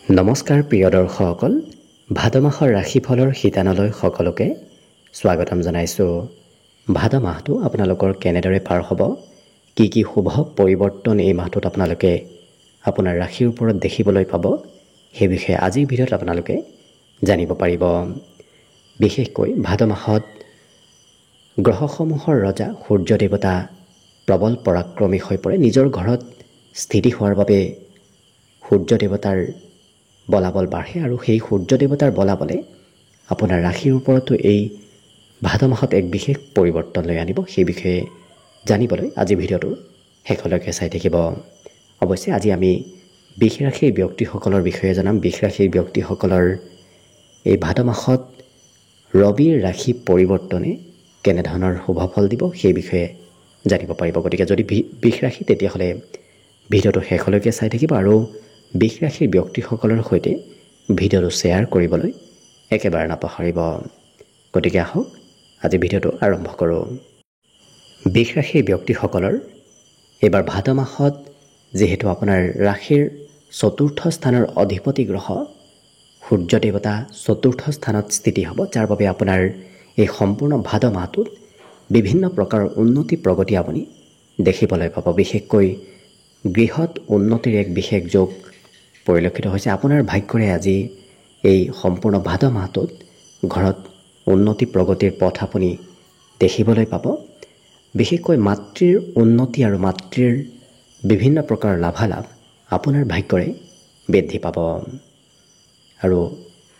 নমস্কাৰ প্ৰিয় দৰ্শকসকল, ভাদ মাহৰ ৰাশিফলৰ শিতানলৈ সকলোকে স্বাগতম জনাইছোঁ। ভাদ মাহটো আপোনালোকৰ কেনেদৰে পাৰ হ'ব, কি শুভ পৰিৱৰ্তন এই মাহটোত আপোনালোকে আপোনাৰ ৰাশিৰ ওপৰত দেখিবলৈ পাব, সেই বিষয়ে আজিৰ ভিডিঅ'ত আপোনালোকে জানিব পাৰিব। বিশেষকৈ ভাদ মাহত গ্ৰহসমূহৰ ৰজা সূৰ্য দেৱতা প্ৰবল পৰাক্ৰমী হৈ পৰে। নিজৰ ঘৰত স্থিতি হোৱাৰ বাবে সূৰ্য দেৱতাৰ বলাবল বাঢ়ে আৰু সেই সূৰ্য দেৱতাৰ বলাবলে আপোনাৰ ৰাশিৰ ওপৰতো এই ভাদ মাহত এক বিশেষ পৰিৱৰ্তন লৈ আনিব। সেই বিষয়ে জানিবলৈ আজি ভিডিঅ'টো শেষলৈকে চাই থাকিব। অৱশ্যে আজি আমি বৃষ ৰাশিৰ ব্যক্তিসকলৰ বিষয়ে জনাম। বৃষ ৰাশিৰ ব্যক্তিসকলৰ এই ভাদ মাহত ৰবিৰ ৰাশি পৰিৱৰ্তনে কেনেধৰণৰ শুভফল দিব সেই বিষয়ে জানিব পাৰিব। গতিকে যদি বৃষ ৰাশি তেতিয়াহ'লে ভিডিঅ'টো শেষলৈকে চাই থাকিব আৰু বৃষ ৰাশিৰ ব্যক্তিসকলৰ সৈতে ভিডিঅ'টো শ্বেয়াৰ কৰিবলৈ একেবাৰে নাপাহৰিব। গতিকে আহক আজি ভিডিঅ'টো আৰম্ভ কৰোঁ। বৃষ ৰাশিৰ ব্যক্তিসকলৰ এইবাৰ ভাদ মাহত যিহেতু আপোনাৰ ৰাশিৰ চতুৰ্থ স্থানৰ অধিপতি গ্ৰহ সূৰ্য দেৱতা চতুৰ্থ স্থানত স্থিতি হ'ব, যাৰ বাবে আপোনাৰ এই সম্পূৰ্ণ ভাদ মাহটোত বিভিন্ন প্ৰকাৰৰ উন্নতি প্ৰগতি আপুনি দেখিবলৈ পাব। বিশেষকৈ গৃহত উন্নতিৰ এক বিশেষ যোগ পৰিলক্ষিত হৈছে। আপোনাৰ ভাগ্যৰে আজি এই সম্পূৰ্ণ ভাদ মাহটোত ঘৰত উন্নতি প্ৰগতিৰ পথ আপুনি দেখিবলৈ পাব। বিশেষকৈ মাতৃৰ উন্নতি আৰু মাতৃৰ বিভিন্ন প্ৰকাৰৰ লাভালাভ আপোনাৰ ভাগ্যৰে বৃদ্ধি পাব আৰু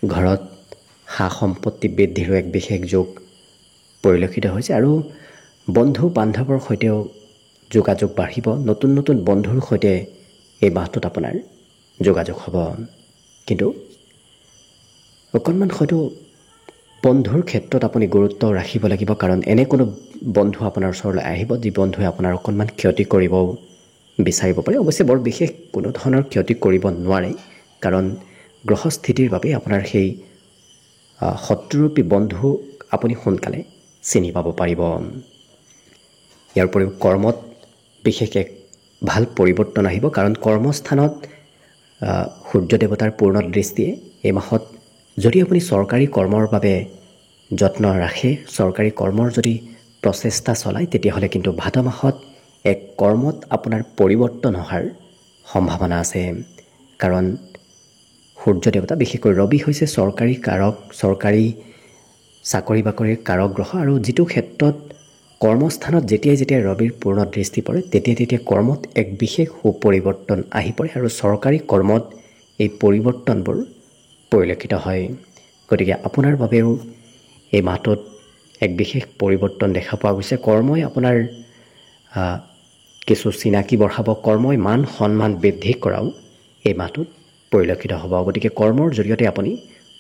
ঘৰত সা সম্পত্তি বৃদ্ধিৰো এক বিশেষ যোগ পৰিলক্ষিত হৈছে আৰু বন্ধু বান্ধৱৰ সৈতেও যোগাযোগ বাঢ়িব। নতুন নতুন বন্ধুৰ সৈতে এই মাহটোত আপোনাৰ যোগাযোগ হ'ব। কিন্তু অকণমান হয়তো বন্ধুৰ ক্ষেত্ৰত আপুনি গুৰুত্ব ৰাখিব লাগিব, কাৰণ এনে কোনো বন্ধু আপোনাৰ ওচৰলৈ আহিব যি বন্ধুৱে আপোনাৰ অকণমান ক্ষতি কৰিব বিচাৰিব পাৰে। অৱশ্যে বৰ বিশেষ কোনো ধৰণৰ ক্ষতি কৰিব নোৱাৰে, কাৰণ গ্ৰহস্থিতিৰ বাবে আপোনাৰ সেই শত্ৰুৰূপী বন্ধু আপুনি সোনকালে চিনি পাব পাৰিব। ইয়াৰ উপৰিও কৰ্মত বিশেষ এক ভাল পৰিৱৰ্তন আহিব, কাৰণ কৰ্মস্থানত সূৰ্য দেৱতাৰ পূৰ্ণ দৃষ্টিয়ে এই মাহত যদি আপুনি চৰকাৰী কৰ্মৰ বাবে যত্ন ৰাখে, চৰকাৰী কৰ্মৰ যদি প্ৰচেষ্টা চলায়, তেতিয়াহ'লে কিন্তু ভাদ মাহত এক কৰ্মত আপোনাৰ পৰিৱৰ্তন অহাৰ সম্ভাৱনা আছে। কাৰণ সূৰ্য দেৱতা বিশেষকৈ ৰবি হৈছে চৰকাৰী কাৰক, চৰকাৰী চাকৰি বাকৰিৰ কাৰক গ্ৰহ, আৰু যিটো ক্ষেত্ৰত কৰ্মস্থানত যেতিয়াই ৰবিৰ পূৰ্ণ দৃষ্টি পৰে তেতিয়া কৰ্মত এক বিশেষ সুপৰিৱৰ্তন আহি পৰে আৰু চৰকাৰী কৰ্মত এই পৰিৱৰ্তনবোৰ পৰিলক্ষিত হয়। গতিকে আপোনাৰ বাবেও এই মাহটোত এক বিশেষ পৰিৱৰ্তন দেখা পোৱা গৈছে। কৰ্মই আপোনাৰ কিছু চিনাকি বঢ়াব, কৰ্মই মান সন্মান বৃদ্ধি কৰাও এই মাহটোত পৰিলক্ষিত হ'ব। গতিকে কৰ্মৰ জৰিয়তে আপুনি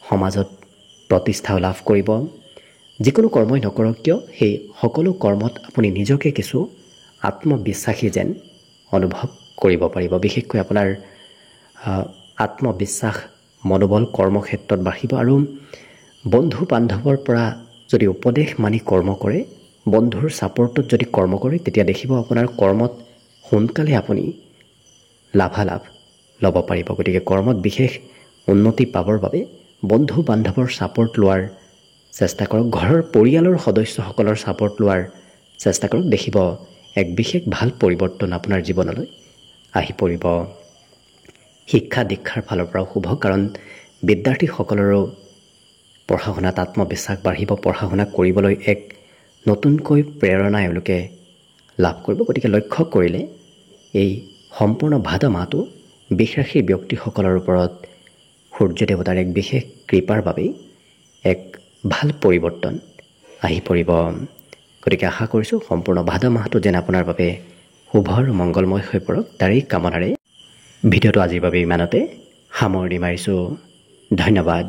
সমাজত প্ৰতিষ্ঠা লাভ কৰিব। যিকোনো কৰ্মই নকৰক কিয় সেই সকলো কৰ্মত আপুনি নিজকে কিছু আত্মবিশ্বাসী যেন অনুভৱ কৰিব পাৰিব। বিশেষকৈ আপোনাৰ আত্মবিশ্বাস মনোবল কৰ্মক্ষেত্ৰত বাঢ়িব আৰু বন্ধু বান্ধৱৰ পৰা যদি উপদেশ মানি কৰ্ম কৰে, বন্ধুৰ ছাপৰ্টত যদি কৰ্ম কৰে, তেতিয়া দেখিব আপোনাৰ কৰ্মত সোনকালে আপুনি লাভালাভ ল'ব পাৰিব। গতিকে কৰ্মত বিশেষ উন্নতি পাবৰ বাবে বন্ধু বান্ধৱৰ ছাপৰ্ট লোৱাৰ চেষ্টা কৰক, ঘৰৰ পৰিয়ালৰ সদস্যসকলৰ ছাপৰ্ট লোৱাৰ চেষ্টা কৰক। দেখিব এক বিশেষ ভাল পৰিৱৰ্তন আপোনাৰ জীৱনলৈ আহি পৰিব। শিক্ষা দীক্ষাৰ ফালৰ পৰাও শুভ, কাৰণ বিদ্যাৰ্থীসকলৰো পঢ়া শুনাত আত্মবিশ্বাস বাঢ়িব, পঢ়া শুনা কৰিবলৈ এক নতুনকৈ প্ৰেৰণা এওঁলোকে লাভ কৰিব। গতিকে লক্ষ্য কৰিলে এই সম্পূৰ্ণ ভাদ মাহটো বৃষ ৰাশিৰ ব্যক্তিসকলৰ ওপৰত সূৰ্য দেৱতাৰ এক বিশেষ কৃপাৰ বাবেই এক ভাল পৰিৱৰ্তন আহি পৰিব। গতিকে আশা কৰিছোঁ সম্পূৰ্ণ ভাদ মাহটো যেন আপোনাৰ বাবে শুভ আৰু মংগলময় হৈ পৰক, তাৰেই কামনাৰে ভিডিঅ'টো আজিৰ বাবে ইমানতে সামৰণি মাৰিছোঁ। ধন্যবাদ।